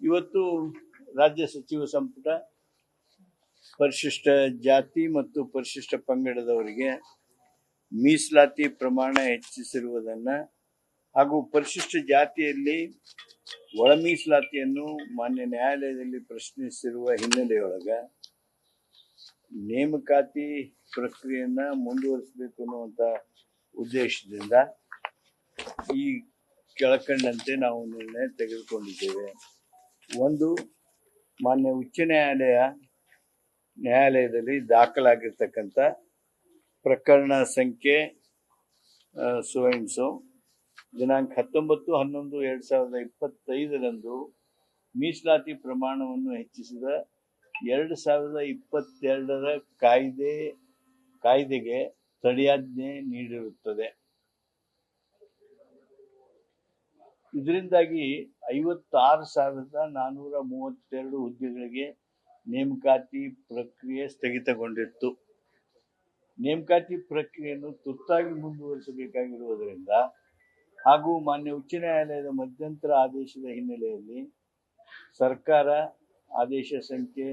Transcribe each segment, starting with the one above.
ಇವತ್ತು ರಾಜ್ಯ ಸಚಿವ ಸಂಪುಟ ಪರಿಶಿಷ್ಟ ಜಾತಿ ಮತ್ತು ಪರಿಶಿಷ್ಟ ಪಂಗಡದವರಿಗೆ ಮೀಸಲಾತಿ ಪ್ರಮಾಣ ಹೆಚ್ಚಿಸಿರುವುದನ್ನು ಹಾಗೂ ಪರಿಶಿಷ್ಟ ಜಾತಿಯಲ್ಲಿ ಒಳ ಮೀಸಲಾತಿಯನ್ನು ಮಾನ್ಯ ನ್ಯಾಯಾಲಯದಲ್ಲಿ ಪ್ರಶ್ನಿಸಿರುವ ಹಿನ್ನೆಲೆಯೊಳಗ ನೇಮಕಾತಿ ಪ್ರಕ್ರಿಯೆಯನ್ನ ಮುಂದುವರಿಸಬೇಕು ಅನ್ನುವಂಥ ಉದ್ದೇಶದಿಂದ ಈ ಕೆಳಕಂಡಂತೆ ನಾವು ನಿರ್ಣಯ ತೆಗೆದುಕೊಂಡಿದ್ದೇವೆ. ಒಂದು, ಮಾನ್ಯ ಉಚ್ಚ ನ್ಯಾಯಾಲಯದಲ್ಲಿ ದಾಖಲಾಗಿರ್ತಕ್ಕಂಥ ಪ್ರಕರಣ ಸಂಖ್ಯೆ ಸೋ ದಿನಾಂಕ 19/11/2025 ಮೀಸಲಾತಿ ಪ್ರಮಾಣವನ್ನು ಹೆಚ್ಚಿಸಿದ 2022 ಕಾಯ್ದೆಗೆ ತಡೆಯಾಜ್ಞೆ ನೀಡಿರುತ್ತದೆ. ಇದರಿಂದಾಗಿ 56,432 ಹುದ್ದೆಗಳಿಗೆ ನೇಮಕಾತಿ ಪ್ರಕ್ರಿಯೆ ಸ್ಥಗಿತಗೊಂಡಿತ್ತು. ನೇಮಕಾತಿ ಪ್ರಕ್ರಿಯೆಯನ್ನು ತುರ್ತಾಗಿ ಮುಂದುವರಿಸಬೇಕಾಗಿರುವುದರಿಂದ ಹಾಗೂ ಮಾನ್ಯ ಉಚ್ಚ ನ್ಯಾಯಾಲಯದ ಮಧ್ಯಂತರ ಆದೇಶದ ಹಿನ್ನೆಲೆಯಲ್ಲಿ ಸರ್ಕಾರ ಆದೇಶ ಸಂಖ್ಯೆ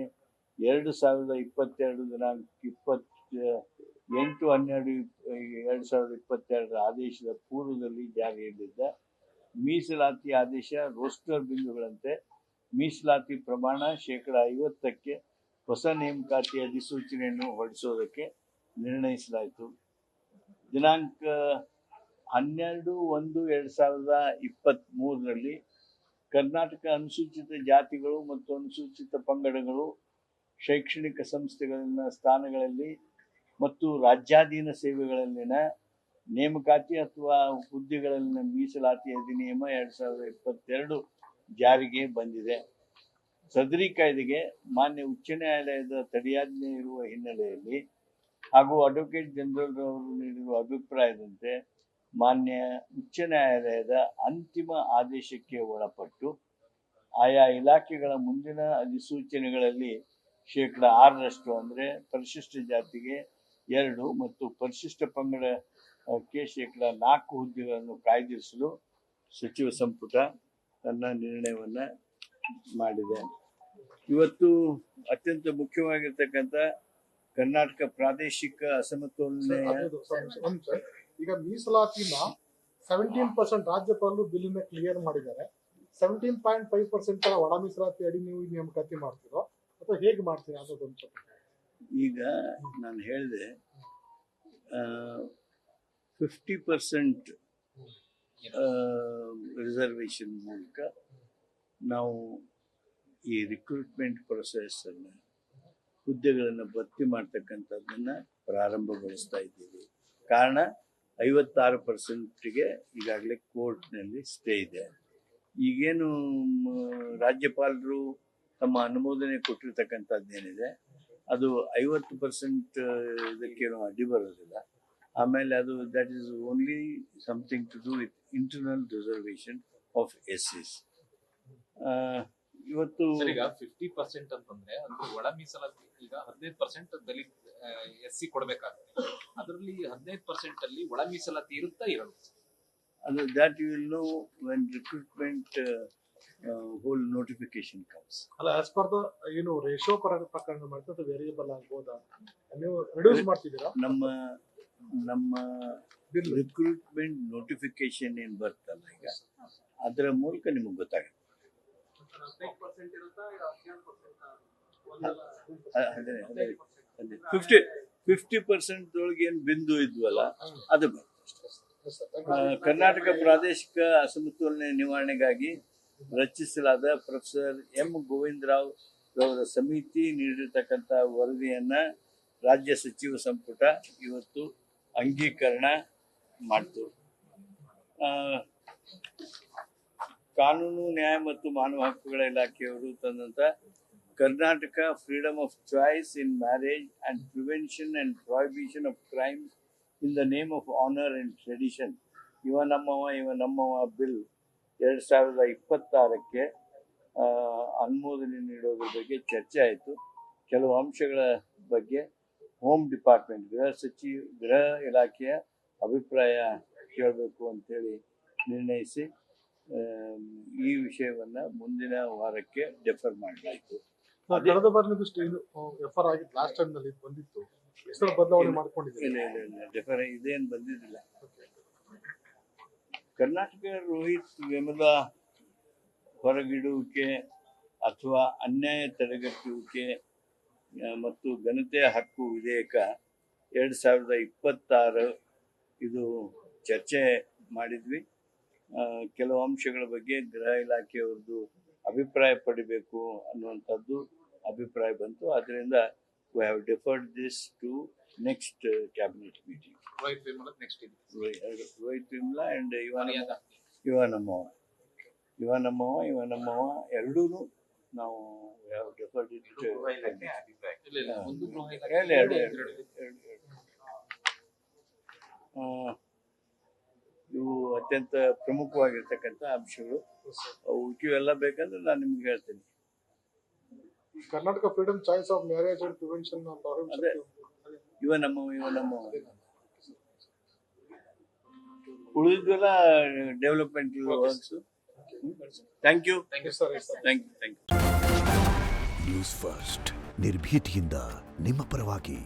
2022 ದಿನಾಂಕ 28/12/2022 ಆದೇಶದ ಪೂರ್ವದಲ್ಲಿ ಜಾರಿಯಲ್ಲಿದ್ದ ಮೀಸಲಾತಿ ಆದೇಶ ರೋಸ್ಟರ್ ಬಿಂದುಗಳಂತೆ ಮೀಸಲಾತಿ ಪ್ರಮಾಣ 50%ಕ್ಕೆ ಹೊಸ ನೇಮಕಾತಿ ಅಧಿಸೂಚನೆಯನ್ನು ಹೊರಡಿಸೋದಕ್ಕೆ ನಿರ್ಣಯಿಸಲಾಯಿತು. ದಿನಾಂಕ 12/1/2023 ಕರ್ನಾಟಕ ಅನುಸೂಚಿತ ಜಾತಿಗಳು ಮತ್ತು ಅನುಸೂಚಿತ ಪಂಗಡಗಳು ಶೈಕ್ಷಣಿಕ ಸಂಸ್ಥೆಗಳಲ್ಲಿನ ಸ್ಥಾನಗಳಲ್ಲಿ ಮತ್ತು ರಾಜ್ಯಾಧೀನ ಸೇವೆಗಳಲ್ಲಿನ ನೇಮಕಾತಿ ಅಥವಾ ಹುದ್ದೆಗಳಲ್ಲಿನ ಮೀಸಲಾತಿ ಅಧಿನಿಯಮ 2022 ಜಾರಿಗೆ ಬಂದಿದೆ. ಸದರಿ ಕಾಯ್ದೆಗೆ ಮಾನ್ಯ ಉಚ್ಚ ನ್ಯಾಯಾಲಯದ ತಡೆಯಾಜ್ಞೆ ಇರುವ ಹಿನ್ನೆಲೆಯಲ್ಲಿ ಹಾಗೂ ಅಡ್ವೊಕೇಟ್ ಜನರಲ್ ಅವರು ನೀಡಿರುವ ಅಭಿಪ್ರಾಯದಂತೆ ಮಾನ್ಯ ಉಚ್ಚ ನ್ಯಾಯಾಲಯದ ಅಂತಿಮ ಆದೇಶಕ್ಕೆ ಒಳಪಟ್ಟು ಆಯಾ ಇಲಾಖೆಗಳ ಮುಂದಿನ ಅಧಿಸೂಚನೆಗಳಲ್ಲಿ 6% ಅಂದರೆ ಪರಿಶಿಷ್ಟ ಜಾತಿಗೆ 2 ಮತ್ತು ಪರಿಶಿಷ್ಟ ಪಂಗಡಕ್ಕೆ 4 ಹುದ್ದೆಗಳನ್ನು ಕಾಯ್ದಿರಿಸಲು ಸಚಿವ ಸಂಪುಟ ತನ್ನ ನಿರ್ಣಯವನ್ನ ಮಾಡಿದೆ. ಇವತ್ತು ಅತ್ಯಂತ ಮುಖ್ಯವಾಗಿರ್ತಕ್ಕಂಥ ಕರ್ನಾಟಕ ಪ್ರಾದೇಶಿಕ ಅಸಮತೋಲನೆ ಈಗ ಮೀಸಲಾತಿನ 17% ರಾಜ್ಯಪಾಲರು ಬಿಲ್ ಕ್ಲಿಯರ್ ಮಾಡಿದ್ದಾರೆ. 17.5% ಒಳ ಮೀಸಲಾತಿ ಅಡಿ ನೀವು ನೇಮಕಾತಿ ಮಾಡ್ತೀರೋ ಅಥವಾ ಹೇಗೆ ಮಾಡ್ತೀರಾ ಅನ್ನೋದೊಂದು. ಈಗ ನಾನು ಹೇಳಿದೆ 50% ರಿಸರ್ವೇಶನ್ ಮೂಲಕ ನಾವು ಈ ರಿಕ್ರೂಟ್ಮೆಂಟ್ ಪ್ರೊಸೆಸ್ ಅನ್ನು ಹುದ್ದೆಗಳನ್ನು ಭರ್ತಿ ಮಾಡ್ತಕ್ಕಂಥದ್ದನ್ನ ಪ್ರಾರಂಭಗೊಳಿಸ್ತಾ ಇದ್ದೀವಿ. ಕಾರಣ 56%ಗೆ ಈಗಾಗಲೇ ಕೋರ್ಟ್ನಲ್ಲಿ ಸ್ಟೇ ಇದೆ. ಈಗೇನು ರಾಜ್ಯಪಾಲರು ತಮ್ಮ ಅನುಮೋದನೆ ಕೊಟ್ಟಿರ್ತಕ್ಕಂಥದ್ದೇನಿದೆ ಅದು 50% ಇದಕ್ಕೇನು ಅಡ್ಡಿ ಬರೋದಿಲ್ಲ. ಆಮೇಲೆ ಅದು that is only something to do with internal reservation of SCs. ಇವತ್ತು 50% ಅಂತಂದ್ರೆ ಅದು ಒಳ ಮೀಸಲಾತಿ. ಈಗ 15% ದಲಿತ SC ಕೊಡ್ಬೇಕಾಗುತ್ತೆ. ಅದರಲ್ಲಿ 15% ಅಲ್ಲಿ ಒಳ ಮೀಸಲಾತಿ ಇರುತ್ತಾ ಇರಲ್ಲ? ಅದು that you will know when recruitment whole notification comes. ಅಲ್ಲ, ಆಸ್ ಪರ್ ದ ಏನು ರೇಷಿಯೋ ಪ್ರಕರಣ ಮಾಡ್ತಾ ವೇರಿಯಬಲ್ ಆಗ್ಬೋದಾ? ನೀವು ರಿಡ್ಯೂಸ್ ಮಾಡ್ತಿದ್ದೀರಾ? ನಮ್ಮ ರಿಕ್ರೂಟ್ಮೆಂಟ್ ನೋಟಿಫಿಕೇಶನ್ ಏನ್ ಬರ್ತಲ್ಲ ಈಗ ಅದರ ಮೂಲಕ ನಿಮಗೆ ಗೊತ್ತಾಗುತ್ತೆ. 50% ಒಳಗೆ ಏನ್ ಬಿಂದು ಇದ್ವಲ್ಲ ಅದು ಕರ್ನಾಟಕ ಪ್ರಾದೇಶಿಕ ಅಸಮತೋಲನೆ ನಿವಾರಣೆಗಾಗಿ ರಚಿಸಲಾದ ಪ್ರೊಫೆಸರ್ ಎಂ ಗೋವಿಂದರಾವ್ ರವರ ಸಮಿತಿ ನೀಡಿರ್ತಕ್ಕಂಥ ವರದಿಯನ್ನ ರಾಜ್ಯ ಸಚಿವ ಸಂಪುಟ ಇವತ್ತು ಅಂಗೀಕರಣ ಮಾಡಿತು. ಕಾನೂನು, ನ್ಯಾಯ ಮತ್ತು ಮಾನವ ಹಕ್ಕುಗಳ ಇಲಾಖೆಯವರು ತಂದಂತ Karnataka freedom of choice in marriage and prevention and prohibition of crimes in the name of honour and tradition ಇವ ನಮ್ಮವ ಬಿಲ್ 2026ಕ್ಕೆ ಅನುಮೋದನೆ ನೀಡೋದ್ರ ಬಗ್ಗೆ ಚರ್ಚೆ ಆಯಿತು. ಕೆಲವು ಅಂಶಗಳ ಬಗ್ಗೆ ಹೋಮ್ ಡಿಪಾರ್ಟ್ಮೆಂಟ್ ಗೃಹ ಇಲಾಖೆಯ ಅಭಿಪ್ರಾಯ ಕೇಳಬೇಕು ಅಂತೇಳಿ ನಿರ್ಣಯಿಸಿ ಈ ವಿಷಯವನ್ನ ಮುಂದಿನ ವಾರಕ್ಕೆ ಡೆಫರ್ ಮಾಡಲಾಯಿತು. ಕಳೆದ ಬಾರಿನದು ಇದು ಎಫರ್ ಆಗಿತ್ತು, ಲಾಸ್ಟ್ ಟೈಮ್ ನಲ್ಲಿ ಬಂದಿತ್ತು, ಹೆಸರು ಬದಲಾವಣೆ ಮಾಡ್ಕೊಂಡಿದ್ದೀವಿ. ಇಲ್ಲ ಡೆಫರ್ ಇದೇನು ಬಂದಿದ್ದಿಲ್ಲ. ಕರ್ನಾಟಕ ರೋಹಿತ್ ವೇಮುಲ ಹೊರಗಿಡುವಿಕೆ ಅಥವಾ ಅನ್ಯಾಯ ತಡೆಗಟ್ಟುವಿಕೆ ಮತ್ತು ಘನತೆ ಹಕ್ಕು ವಿಧೇಯಕ 2026 ಇದು ಚರ್ಚೆ ಮಾಡಿದ್ವಿ. ಕೆಲವು ಅಂಶಗಳ ಬಗ್ಗೆ ಗೃಹ ಇಲಾಖೆಯವ್ರದ್ದು ಅಭಿಪ್ರಾಯ ಪಡಿಬೇಕು ಅನ್ನುವಂಥದ್ದು ಅಭಿಪ್ರಾಯ ಬಂತು. ಅದರಿಂದ we have deferred this to next cabinet meeting. Rohith Vemula next ಇದೆ. ರೋಹಿತ್ ವೇಮುಲ ಅಂಡ್ ಇವನಮ್ಮವ ಎರಡೂ ನಾವು ಡಿಫರ್ಡ್ ಇಟ್. ಒಂದು ಗೃಹ ಎರಡು. ಇವು ಅತ್ಯಂತ ಪ್ರಮುಖವಾಗಿರ್ತಕ್ಕಂಥ ಅಂಶಗಳು. ಇವೆಲ್ಲ ಬೇಕಂದ್ರೆ ನಾನು ನಿಮ್ಗೆ ಹೇಳ್ತೀನಿ. Karnataka freedom choice of marriage and prevention ಅದೇ ಇವನಮ್ಮವ ಉಳಿದೆಲ್ಲ development works. Thank you. Sir. News first ನಿರ್ಭೀತಿಯಿಂದ ನಿಮ್ಮ ಪರವಾಗಿ.